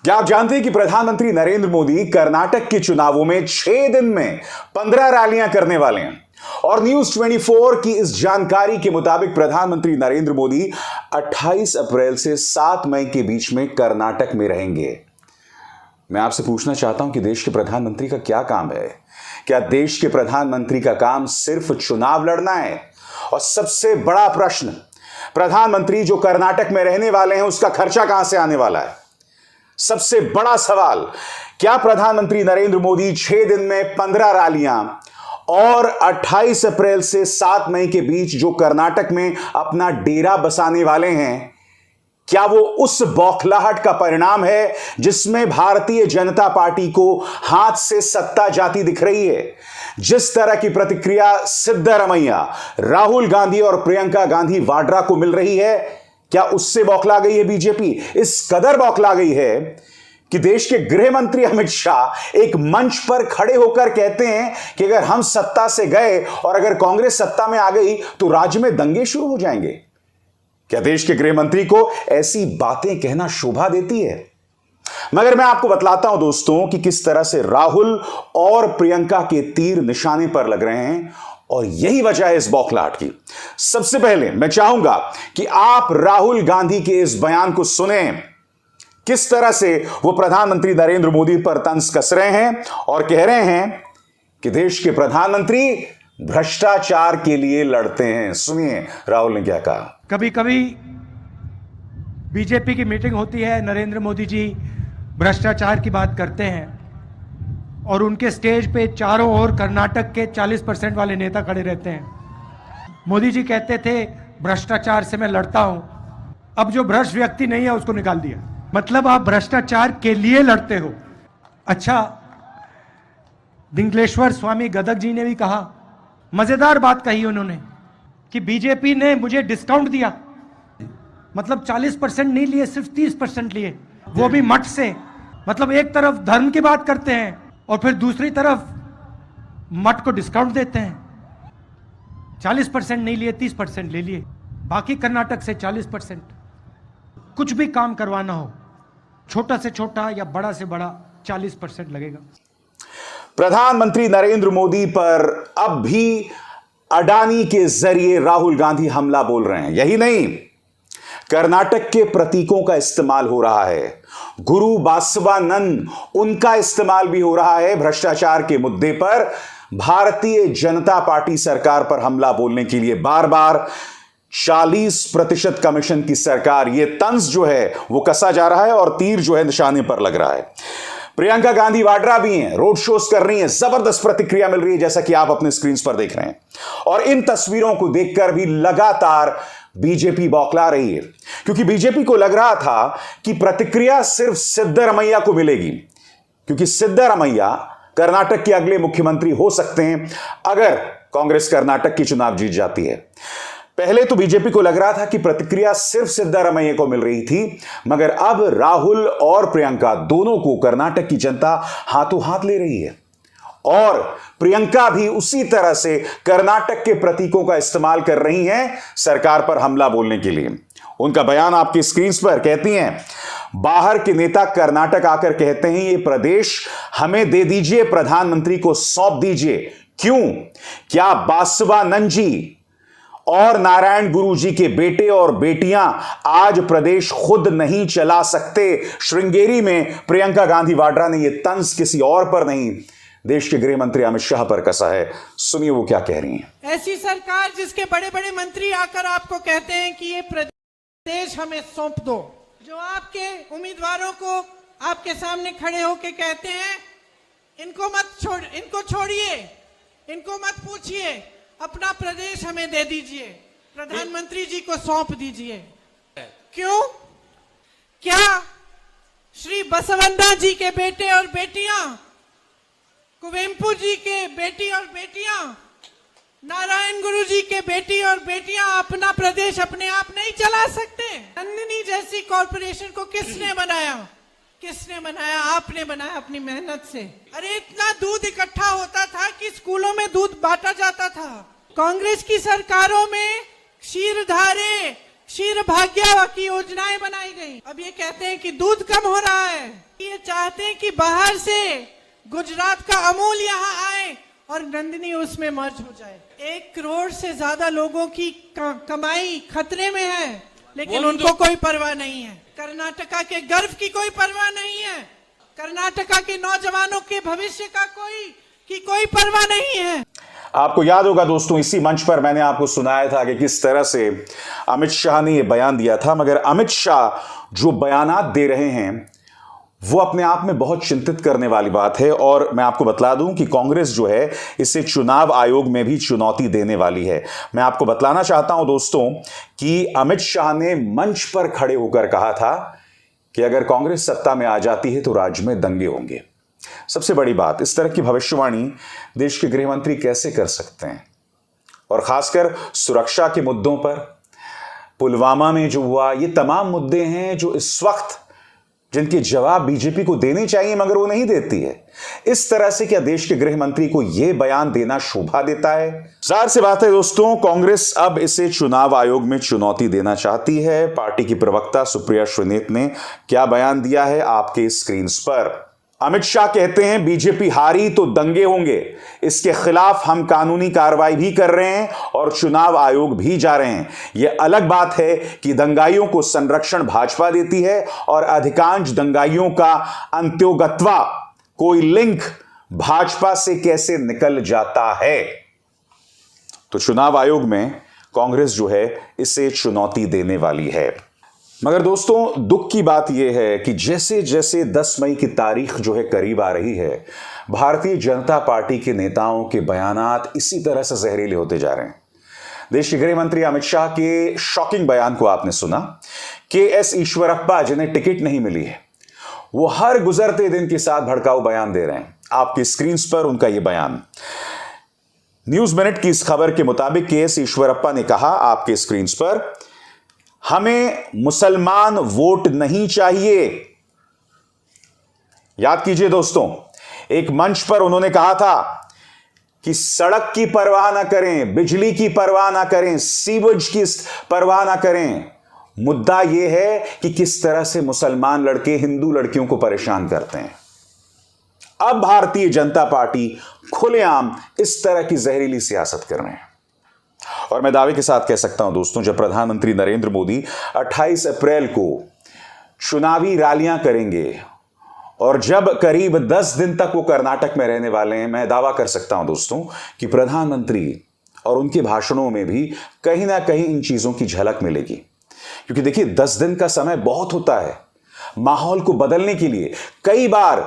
क्या आप जानते हैं कि प्रधानमंत्री नरेंद्र मोदी कर्नाटक के चुनावों में 6 दिन में 15 रैलियां करने वाले हैं। और न्यूज 24 की इस जानकारी के मुताबिक प्रधानमंत्री नरेंद्र मोदी 28 अप्रैल से 7 मई के बीच में कर्नाटक में रहेंगे। मैं आपसे पूछना चाहता हूं कि देश के प्रधानमंत्री का क्या काम है? क्या देश के प्रधानमंत्री का काम सिर्फ चुनाव लड़ना है? और सबसे बड़ा प्रश्न, प्रधानमंत्री जो कर्नाटक में रहने वाले हैं उसका खर्चा कहां से आने वाला है? सबसे बड़ा सवाल, क्या प्रधानमंत्री नरेंद्र मोदी 6 दिन में 15 रैलियां और 28 अप्रैल से 7 मई के बीच जो कर्नाटक में अपना डेरा बसाने वाले हैं, क्या वो उस बौखलाहट का परिणाम है जिसमें भारतीय जनता पार्टी को हाथ से सत्ता जाती दिख रही है? जिस तरह की प्रतिक्रिया सिद्धरमैया, राहुल गांधी और प्रियंका गांधी वाड्रा को मिल रही है, क्या उससे बौखला गई है बीजेपी? इस कदर बौखला गई है कि देश के गृह मंत्री अमित शाह एक मंच पर खड़े होकर कहते हैं कि अगर हम सत्ता से गए और अगर कांग्रेस सत्ता में आ गई तो राज्य में दंगे शुरू हो जाएंगे। क्या देश के गृह मंत्री को ऐसी बातें कहना शोभा देती है? मगर मैं आपको बतलाता हूं दोस्तों कि किस तरह से राहुल और प्रियंका के तीर निशाने पर लग रहे हैं, और यही वजह है इस बौखलाहट की। सबसे पहले मैं चाहूंगा कि आप राहुल गांधी के इस बयान को सुने, किस तरह से वो प्रधानमंत्री नरेंद्र मोदी पर तंज कस रहे हैं और कह रहे हैं कि देश के प्रधानमंत्री भ्रष्टाचार के लिए लड़ते हैं। सुनिए राहुल ने क्या कहा। कभी कभी बीजेपी की मीटिंग होती है, नरेंद्र मोदी जी भ्रष्टाचार की बात करते हैं और उनके स्टेज पे चारों ओर कर्नाटक के 40% वाले नेता खड़े रहते हैं। मोदी जी कहते थे भ्रष्टाचार से मैं लड़ता हूं, अब जो भ्रष्ट व्यक्ति नहीं है उसको निकाल दिया। मतलब आप भ्रष्टाचार के लिए लड़ते हो। अच्छा, दिंगलेश्वर स्वामी गदग जी ने भी कहा, मजेदार बात कही उन्होंने कि बीजेपी ने मुझे डिस्काउंट दिया, मतलब 40% नहीं लिए, सिर्फ 30% लिए, वो भी मठ से। मतलब एक तरफ धर्म की बात करते हैं और फिर दूसरी तरफ मठ को डिस्काउंट देते हैं। 40% नहीं लिए, 30% ले लिए, बाकी कर्नाटक से 40%। कुछ भी काम करवाना हो, छोटा से छोटा या बड़ा से बड़ा, 40% लगेगा। प्रधानमंत्री नरेंद्र मोदी पर अब भी अडानी के जरिए राहुल गांधी हमला बोल रहे हैं। यही नहीं, कर्नाटक के प्रतीकों का इस्तेमाल हो रहा है, गुरु बासवानंद उनका इस्तेमाल भी हो रहा है भ्रष्टाचार के मुद्दे पर। भारतीय जनता पार्टी सरकार पर हमला बोलने के लिए बार बार 40% कमीशन की सरकार, यह तंज जो है वो कसा जा रहा है और तीर जो है निशाने पर लग रहा है। प्रियंका गांधी वाड्रा भी हैं, रोड शोज कर रही हैं, जबरदस्त प्रतिक्रिया मिल रही है जैसा कि आप अपने स्क्रीन पर देख रहे हैं। और इन तस्वीरों को देखकर भी लगातार बीजेपी बौखला रही है, क्योंकि बीजेपी को लग रहा था कि प्रतिक्रिया सिर्फ सिद्धरमैया को मिलेगी, क्योंकि सिद्धरमैया कर्नाटक के अगले मुख्यमंत्री हो सकते हैं अगर कांग्रेस कर्नाटक की चुनाव जीत जाती है। पहले तो बीजेपी को लग रहा था कि प्रतिक्रिया सिर्फ सिद्धरमैया को मिल रही थी, मगर अब राहुल और प्रियंका दोनों को कर्नाटक की जनता हाथों हाथ ले रही है। और प्रियंका भी उसी तरह से कर्नाटक के प्रतीकों का इस्तेमाल कर रही हैं सरकार पर हमला बोलने के लिए। उनका बयान आपकी स्क्रीन पर, कहती हैं, बाहर के नेता कर्नाटक आकर कहते हैं ये प्रदेश हमें दे दीजिए, प्रधानमंत्री को सौंप दीजिए। क्यों? क्या बासवानंद जी और नारायण गुरु जी के बेटे और बेटियां आज प्रदेश खुद नहीं चला सकते? श्रृंगेरी में प्रियंका गांधी वाड्रा ने यह तंज किसी और पर नहीं, देश के गृह मंत्री अमित शाह पर कसा है। सुनिए वो क्या कह रही हैं। ऐसी सरकार जिसके बड़े बड़े मंत्री आकर आपको कहते हैं कि ये प्रदेश हमें सौंप दो, जो आपके उम्मीदवारों को आपके सामने खड़े होकर कहते हैं इनको छोड़िए, इनको मत पूछिए, अपना प्रदेश हमें दे दीजिए, प्रधानमंत्री जी को सौंप दीजिए। क्यों? क्या श्री बसवंता जी के बेटे और बेटियां, कुवेम्पु जी के बेटी और बेटियां, नारायण गुरु जी के बेटी और बेटियां अपना प्रदेश अपने आप नहीं चला सकते? नंदिनी जैसी कॉरपोरेशन को किसने बनाया? किसने बनाया? आपने बनाया अपनी मेहनत से। अरे इतना दूध इकट्ठा होता था कि स्कूलों में दूध बांटा जाता था। कांग्रेस की सरकारों में क्षीरधारे, क्षीर भाग्य की योजनाएं बनाई गई। अब ये कहते हैं कि दूध कम हो रहा है, चाहते हैं कि बाहर से गुजरात का अमूल यहाँ आए और नंदिनी उसमें मर्ज हो जाए। 1 करोड़ से ज्यादा लोगों की कमाई खतरे में है, लेकिन उनको कोई परवाह नहीं है। कर्नाटका के गर्व की कोई परवाह नहीं है। कर्नाटका के नौजवानों के भविष्य का कोई परवाह नहीं है। आपको याद होगा दोस्तों, इसी मंच पर मैंने आपको सुनाया था कि किस तरह से अमित शाह ने यह बयान दिया था। मगर अमित शाह जो बयानात दे रहे हैं वो अपने आप में बहुत चिंतित करने वाली बात है। और मैं आपको बतला दूं कि कांग्रेस जो है इसे चुनाव आयोग में भी चुनौती देने वाली है। मैं आपको बतलाना चाहता हूं दोस्तों कि अमित शाह ने मंच पर खड़े होकर कहा था कि अगर कांग्रेस सत्ता में आ जाती है तो राज्य में दंगे होंगे। सबसे बड़ी बात, इस तरह की भविष्यवाणी देश के गृह मंत्री कैसे कर सकते हैं? और खासकर सुरक्षा के मुद्दों पर, पुलवामा में जो हुआ, ये तमाम मुद्दे हैं जो इस वक्त जिनके जवाब बीजेपी को देने चाहिए मगर वो नहीं देती है। इस तरह से क्या देश के गृह मंत्री को यह बयान देना शोभा देता है? जाहिर सी बात है दोस्तों, कांग्रेस अब इसे चुनाव आयोग में चुनौती देना चाहती है। पार्टी की प्रवक्ता सुप्रिया श्रीनेत ने क्या बयान दिया है आपके स्क्रीन पर। अमित शाह कहते हैं बीजेपी हारी तो दंगे होंगे, इसके खिलाफ हम कानूनी कार्रवाई भी कर रहे हैं और चुनाव आयोग भी जा रहे हैं। यह अलग बात है कि दंगाइयों को संरक्षण भाजपा देती है और अधिकांश दंगाइयों का अंत्योगत्वा, कोई लिंक भाजपा से कैसे निकल जाता है। तो चुनाव आयोग में कांग्रेस जो है इसे चुनौती देने वाली है। मगर दोस्तों दुख की बात यह है कि जैसे जैसे 10 मई की तारीख जो है करीब आ रही है, भारतीय जनता पार्टी के नेताओं के बयानात इसी तरह से जहरीले होते जा रहे हैं। देश के गृह मंत्री अमित शाह के शॉकिंग बयान को आपने सुना। KS ईश्वरप्पा जिन्हें टिकट नहीं मिली है, वो हर गुजरते दिन के साथ भड़काऊ बयान दे रहे हैं। आपकी स्क्रीन पर उनका यह बयान, न्यूज मिनट की इस खबर के मुताबिक KS ईश्वरप्पा ने कहा आपके स्क्रीन पर, हमें मुसलमान वोट नहीं चाहिए। याद कीजिए दोस्तों, एक मंच पर उन्होंने कहा था कि सड़क की परवाह ना करें, बिजली की परवाह ना करें, सीवेज की परवाह ना करें, मुद्दा यह है कि किस तरह से मुसलमान लड़के हिंदू लड़कियों को परेशान करते हैं। अब भारतीय जनता पार्टी खुलेआम इस तरह की जहरीली सियासत कर रहे हैं। और मैं दावे के साथ कह सकता हूं दोस्तों, जब प्रधानमंत्री नरेंद्र मोदी 28 अप्रैल को चुनावी रैलियां करेंगे और जब करीब 10 दिन तक वो कर्नाटक में रहने वाले हैं, मैं दावा कर सकता हूं दोस्तों कि प्रधानमंत्री और उनके भाषणों में भी कहीं ना कहीं इन चीजों की झलक मिलेगी। क्योंकि देखिए 10 दिन का समय बहुत होता है माहौल को बदलने के लिए। कई बार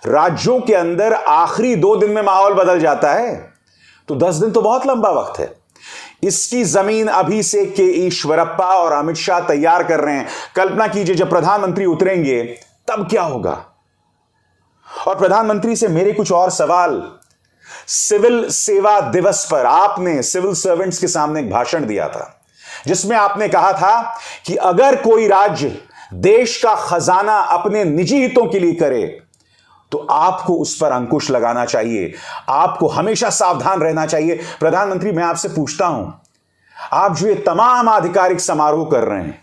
राज्यों के अंदर आखिरी 2 दिन में माहौल बदल जाता है, तो 10 दिन तो बहुत लंबा वक्त है। इसकी जमीन अभी से के ईश्वरप्पा और अमित शाह तैयार कर रहे हैं। कल्पना कीजिए जब प्रधानमंत्री उतरेंगे तब क्या होगा। और प्रधानमंत्री से मेरे कुछ और सवाल। सिविल सेवा दिवस पर आपने सिविल सर्वेंट्स के सामने एक भाषण दिया था जिसमें आपने कहा था कि अगर कोई राज्य देश का खजाना अपने निजी हितों के लिए करे तो आपको उस पर अंकुश लगाना चाहिए, आपको हमेशा सावधान रहना चाहिए। प्रधानमंत्री, मैं आपसे पूछता हूं, आप जो ये तमाम आधिकारिक समारोह कर रहे हैं,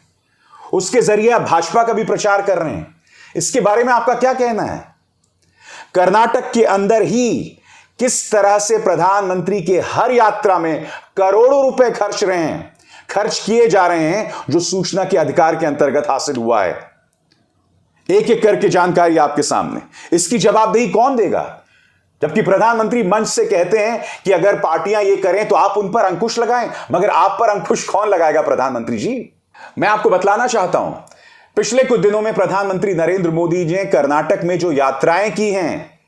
उसके जरिए आप भाजपा का भी प्रचार कर रहे हैं, इसके बारे में आपका क्या कहना है? कर्नाटक के अंदर ही किस तरह से प्रधानमंत्री के हर यात्रा में करोड़ों रुपए खर्च किए जा रहे हैं, जो सूचना के अधिकार के अंतर्गत हासिल हुआ है। एक एक करके जानकारी आपके सामने, इसकी जवाबदेही कौन देगा? जबकि प्रधानमंत्री मंच से कहते हैं कि अगर पार्टियां ये करें तो आप उन पर अंकुश लगाएं, मगर आप पर अंकुश कौन लगाएगा प्रधानमंत्री जी? मैं आपको बतलाना चाहता हूं, पिछले कुछ दिनों में प्रधानमंत्री नरेंद्र मोदी ने कर्नाटक में जो यात्राएं की हैं,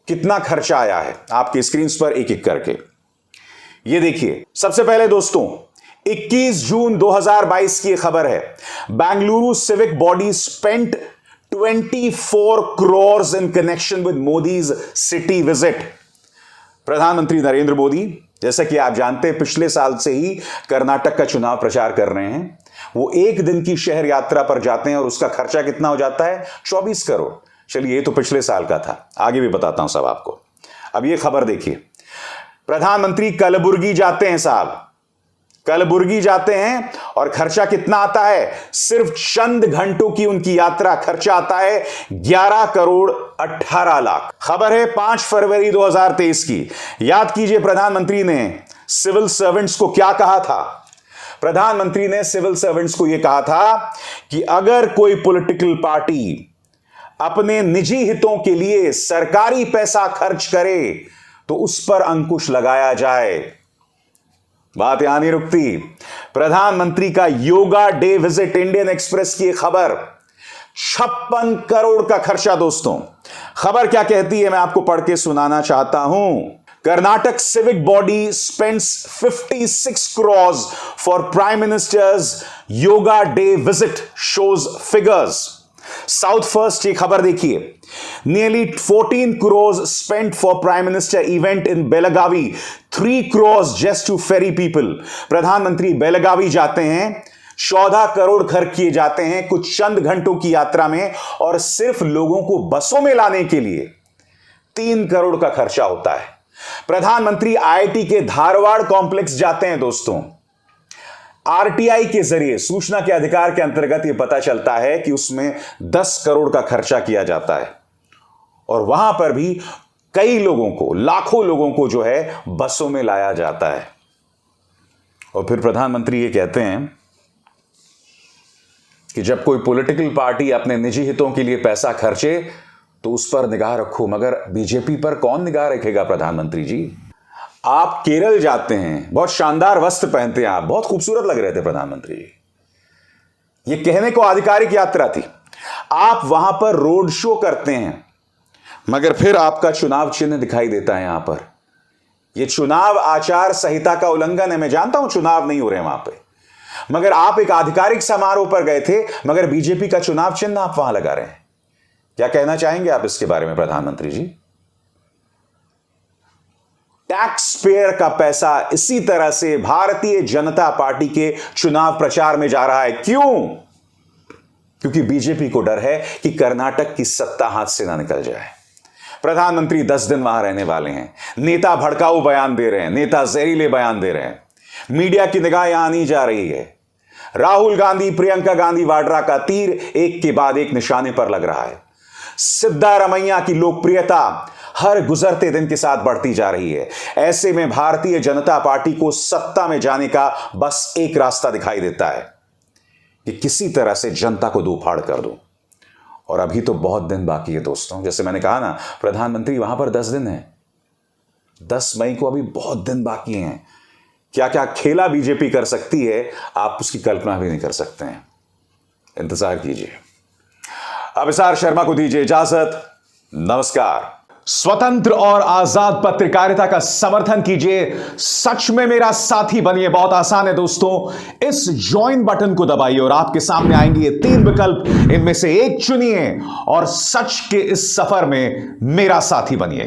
कितना खर्चा आया है, आपकी स्क्रीन पर एक एक करके ये देखिए। सबसे पहले दोस्तों 21 जून 2022 की खबर है, Bengaluru civic body spent 24 crores in connection with Modi's city visit। प्रधानमंत्री नरेंद्र मोदी, जैसा कि आप जानते हैं, पिछले साल से ही कर्नाटक का चुनाव प्रचार कर रहे हैं। वो एक दिन की शहर यात्रा पर जाते हैं और उसका खर्चा कितना हो जाता है? 24 करोड़। चलिए, ये तो पिछले साल का था, आगे भी बताता हूं सब आपको। अब ये खबर देखिए, प्रधानमंत्री कलबुर्गी जाते हैं साहब, कलबुर्गी जाते हैं और खर्चा कितना आता है? सिर्फ चंद घंटों की उनकी यात्रा खर्चा आता है 11 करोड़ 18 लाख। खबर है 5 फरवरी 2023 की। याद कीजिए प्रधानमंत्री ने सिविल सर्वेंट्स को क्या कहा था। प्रधानमंत्री ने सिविल सर्वेंट्स को यह कहा था कि अगर कोई पॉलिटिकल पार्टी अपने निजी हितों के लिए सरकारी पैसा खर्च करे तो उस पर अंकुश लगाया जाए। बात यहां नहीं रुकती। प्रधानमंत्री का yoga day visit, Indian express की खबर, 56 करोड़ का खर्चा। दोस्तों खबर क्या कहती है मैं आपको पढ़ के सुनाना चाहता हूं। Karnataka civic body spends 56 crores for Prime Minister's Yoga Day visit, shows figures. South first ये खबर देखिए। Nearly 14 crores spent for Prime Minister event in Belagavi, 3 crores just to ferry people. प्रधानमंत्री बेलगावी जाते हैं, 14 करोड़ खर्च किए जाते हैं कुछ चंद घंटों की यात्रा में, और सिर्फ लोगों को बसों में लाने के लिए 3 करोड़ का खर्चा होता है। प्रधानमंत्री आईआईटी के धारवाड़ कॉम्प्लेक्स जाते हैं। दोस्तों आरटीआई के जरिए, सूचना के अधिकार के अंतर्गत, यह पता चलता है कि उसमें 10 करोड़ का खर्चा किया जाता है, और वहां पर भी कई लोगों को, लाखों लोगों को जो है बसों में लाया जाता है। और फिर प्रधानमंत्री ये कहते हैं कि जब कोई पॉलिटिकल पार्टी अपने निजी हितों के लिए पैसा खर्चे तो उस पर निगाह रखो, मगर बीजेपी पर कौन निगाह रखेगा? प्रधानमंत्री जी, आप केरल जाते हैं, बहुत शानदार वस्त्र पहनते हैं, आप बहुत खूबसूरत लग रहे थे प्रधानमंत्री जी, ये कहने को आधिकारिक यात्रा थी। आप वहां पर रोड शो करते हैं, मगर फिर आपका चुनाव चिन्ह दिखाई देता है यहां पर। यह चुनाव आचार संहिता का उल्लंघन है। मैं जानता हूं चुनाव नहीं हो रहे वहां पे, मगर आप एक आधिकारिक समारोह पर गए थे, मगर बीजेपी का चुनाव चिन्ह आप वहां लगा रहे हैं। क्या कहना चाहेंगे आप इसके बारे में प्रधानमंत्री जी? टैक्स पेयर का पैसा इसी तरह से भारतीय जनता पार्टी के चुनाव प्रचार में जा रहा है। क्यों? क्योंकि बीजेपी को डर है कि कर्नाटक की सत्ता हाथ से ना निकल जाए। प्रधानमंत्री 10 दिन वहां रहने वाले हैं। नेता भड़काऊ बयान दे रहे हैं, नेता जहरीले बयान दे रहे हैं। मीडिया की निगाह यहां नहीं जा रही है। राहुल गांधी, प्रियंका गांधी वाड्रा का तीर एक के बाद एक निशाने पर लग रहा है। सिद्धारमैया की लोकप्रियता हर गुजरते दिन के साथ बढ़ती जा रही है। ऐसे में भारतीय जनता पार्टी को सत्ता में जाने का बस एक रास्ता दिखाई देता है कि किसी तरह से जनता को दो फाड़ कर दो। और अभी तो बहुत दिन बाकी है दोस्तों। जैसे मैंने कहा ना, प्रधानमंत्री वहां पर 10 दिन है, 10 मई को अभी बहुत दिन बाकी हैं। क्या क्या खेला बीजेपी कर सकती है, आप उसकी कल्पना भी नहीं कर सकते हैं। इंतजार कीजिए। अभिसार शर्मा को दीजिए इजाजत। नमस्कार। स्वतंत्र और आजाद पत्रकारिता का समर्थन कीजिए, सच में मेरा साथी बनिए। बहुत आसान है दोस्तों, इस ज्वाइन बटन को दबाइए और आपके सामने आएंगे ये 3 विकल्प, इनमें से एक चुनिए और सच के इस सफर में मेरा साथी बनिए।